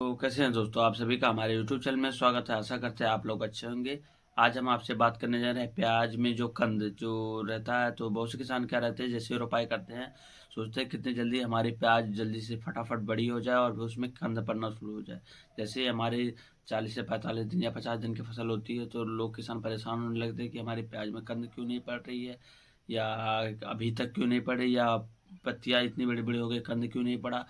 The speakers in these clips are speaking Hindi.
तो कैसे हैं दोस्तों, आप सभी का हमारे YouTube चैनल में स्वागत है। आशा करते हैं आप लोग अच्छे होंगे। आज हम आपसे बात करने जा रहे हैं प्याज में जो कंद जो रहता है। तो बहुत से किसान क्या रहते हैं, जैसे रोपाई करते हैं, सोचते हैं कितनी जल्दी हमारी प्याज जल्दी से फटाफट बड़ी हो जाए और उसमें कंद पड़ना शुरू हो जाए। जैसे हमारे 40 से 45 दिन या 50 दिन की फसल होती है तो लोग किसान परेशान होने लगते हैं कि हमारी प्याज में कंद क्यों नहीं पड़ रही है, या अभी तक क्यों नहीं पड़ी, या पत्तियाँ इतनी बड़ी बड़ी हो गई, कंद क्यों नहीं पड़ा।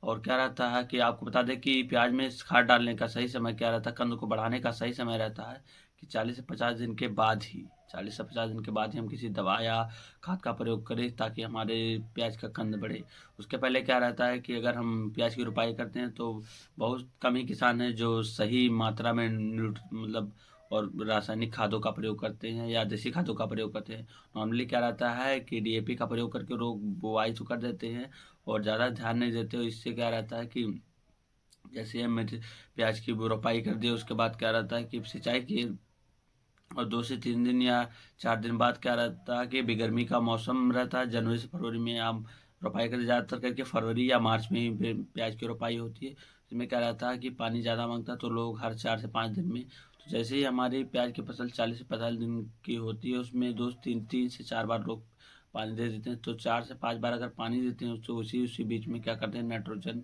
और क्या रहता है कि आपको बता दें कि प्याज में खाद डालने का सही समय क्या रहता है, कंद को बढ़ाने का सही समय रहता है कि 40 से 50 दिन के बाद ही 40 से 50 दिन के बाद ही हम किसी दवा या खाद का प्रयोग करें ताकि हमारे प्याज का कंद बढ़े। उसके पहले क्या रहता है कि अगर हम प्याज की रोपाई करते हैं तो बहुत कम ही किसान हैं जो सही मात्रा में मतलब और रासायनिक खादों का प्रयोग करते हैं या देसी खादों का प्रयोग करते हैं। नॉर्मली क्या रहता है कि डीएपी का प्रयोग करके लोग बुआई तो कर देते हैं और ज़्यादा ध्यान नहीं देते हो। इससे क्या रहता है कि जैसे हम मिर्च प्याज की रोपाई कर दिए, उसके बाद क्या रहता है कि सिंचाई की, और 2 से 3 दिन या 4 दिन बाद क्या रहता है कि बेगर्मी का मौसम रहता है। जनवरी से फरवरी में हम रोपाई करते, ज़्यादातर करके फरवरी या मार्च में ही प्याज की रोपाई होती है। इसमें क्या रहता है कि पानी ज़्यादा मांगता है तो लोग हर 4 से 5 दिन में, तो जैसे ही हमारी प्याज की फसल 40 से 45 दिन की होती है उसमें 2 3 से 4 बार लोग पानी दे देते हैं। तो 4 से 5 बार अगर पानी देते हैं तो उसी उसी बीच में क्या करते हैं, नाइट्रोजन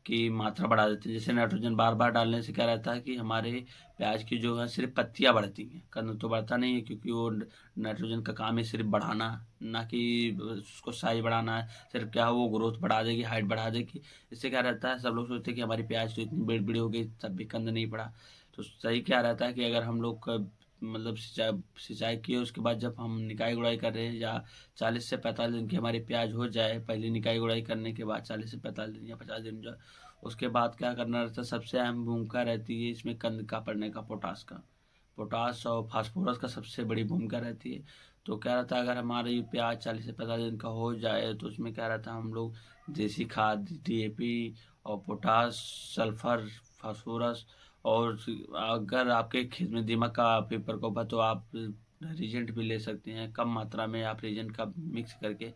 की मात्रा बढ़ा देते हैं। जैसे नाइट्रोजन बार बार डालने से क्या रहता है कि हमारे प्याज की जो है सिर्फ पत्तियां बढ़ती हैं, कंद तो बढ़ता नहीं है, क्योंकि वो नाइट्रोजन का काम है सिर्फ बढ़ाना, ना कि उसको साइज बढ़ाना है। सिर्फ क्या है, वो ग्रोथ बढ़ा देगी, हाइट बढ़ा देगी। इससे क्या रहता है, सब लोग सोचते हैं कि हमारी प्याज तो इतनी बड़ी बड़ी हो गई तब भी कंद नहीं पड़ा। तो सही क्या रहता है कि अगर हम लोग का मतलब सिंचाई सिंचाई किए उसके बाद जब हम निकाई गुड़ाई कर रहे हैं, या 40 से 45 दिन की हमारी प्याज हो जाए, पहले निकाई गुड़ाई करने के बाद 40 से 45 दिन या 50 दिन जो, उसके बाद क्या करना रहता है, सबसे अहम भूमिका रहती है इसमें कंद का पड़ने का, पोटास का। पोटास और फास्फोरस का सबसे बड़ी भूमिका रहती है। तो क्या रहता है, अगर हमारी प्याज 40 से 50 दिन का हो जाए तो उसमें क्या रहता है, हम लोग देसी खाद डीएपी और पोटास, सल्फर, फास्फोरस, और अगर आपके खेत में दीमक का भी प्रकोप है तो आप रीजेंट भी ले सकते हैं। कम मात्रा में आप रीजेंट का मिक्स करके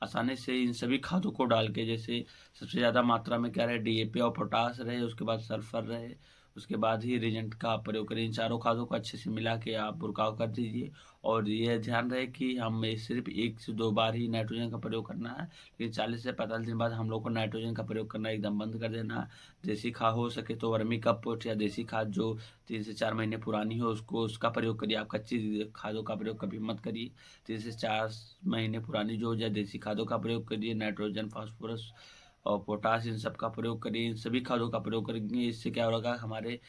आसानी से इन सभी खादों को डाल के, जैसे सबसे ज़्यादा मात्रा में क्या रहे, डीएपी और पोटास रहे, उसके बाद सल्फर रहे, उसके बाद ही रीजेंट का आप प्रयोग करें। इन चारों खादों को अच्छे से मिला के आप बुरकाव कर दीजिए। और ये ध्यान रहे कि हमें सिर्फ 1 से 2 बार ही नाइट्रोजन का प्रयोग करना है, लेकिन 40 से 45 दिन बाद हम लोग को नाइट्रोजन का प्रयोग करना एकदम बंद कर देना है। देसी खाद हो सके तो वर्मी कंपोस्ट या देसी खाद जो 3 से 4 महीने पुरानी हो उसको उसका प्रयोग करिए। आप कच्ची खादों का प्रयोग कभी मत करिए। 3 से 4 महीने पुरानी जो हो जाए देसी खादों का प्रयोग करिए। नाइट्रोजन, फास्फोरस और पोटास इन सब का प्रयोग करिए। इन सभी खादों का प्रयोग करेंगे, इससे क्या होगा, हमारे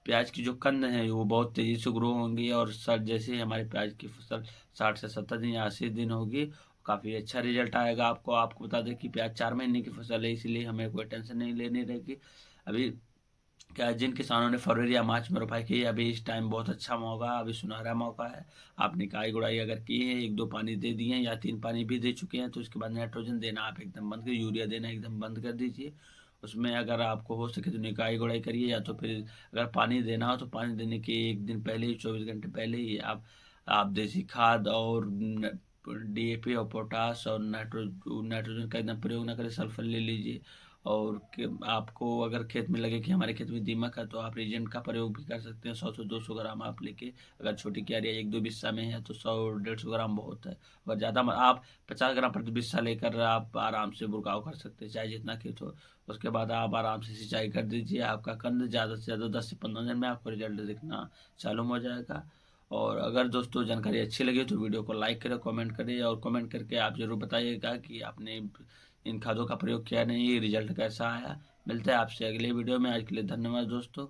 प्याज की जो कंद है वो बहुत तेज़ी से ग्रो होंगी। और सर जैसे ही हमारे प्याज की फसल 60 से 70 दिन या 80 दिन होगी, काफ़ी अच्छा रिजल्ट आएगा। आपको बता दें कि प्याज 4 महीने की फसल है, इसलिए हमें कोई टेंशन नहीं लेनी रहेगी। अभी क्या, जिन किसानों ने फरवरी या मार्च में रोपाई की है, अभी इस टाइम बहुत अच्छा मौका, अभी सुनहरा मौका है। आप निकाई गुड़ाई अगर की है, 1-2 पानी दे दिए हैं या 3 पानी भी दे चुके हैं, तो इसके बाद नाइट्रोजन देना आप एकदम बंद कर, यूरिया देना एकदम बंद कर दीजिए। उसमें अगर आपको हो सके तो निकाई गुड़ाई करिए, या तो फिर अगर पानी देना हो तो पानी देने के 1 दिन पहले ही, 24 घंटे पहले ही आप देसी खाद और डीएपी और पोटास और नाइट्रोजन का एकदम प्रयोग ना करें, सल्फर ले लीजिए। और आपको अगर खेत में लगे कि हमारे खेत में दीमक है तो आप रीजेंट का प्रयोग भी कर सकते हैं। 100 से 200 ग्राम आप लेके, अगर छोटी क्यारी 1-2 बिस्सा में है तो 100-150 ग्राम बहुत है। अगर ज़्यादा आप 50 ग्राम प्रति बिस्सा लेकर आप आराम से बुरकाव कर सकते हैं, चाहे जितना खेत हो। उसके बाद आप आराम से सिंचाई कर दीजिए, आपका कंद ज़्यादा से ज़्यादा 10 से 15 दिन में आपको रिजल्ट दिखना चालू हो जाएगा। और अगर दोस्तों जानकारी अच्छी लगी तो वीडियो को लाइक करें, कमेंट करें, और कमेंट करके आप ज़रूर बताइएगा कि आपने इन खादों का प्रयोग किया नहीं, रिजल्ट कैसा आया। मिलते हैं आपसे अगले वीडियो में। आज के लिए धन्यवाद दोस्तों।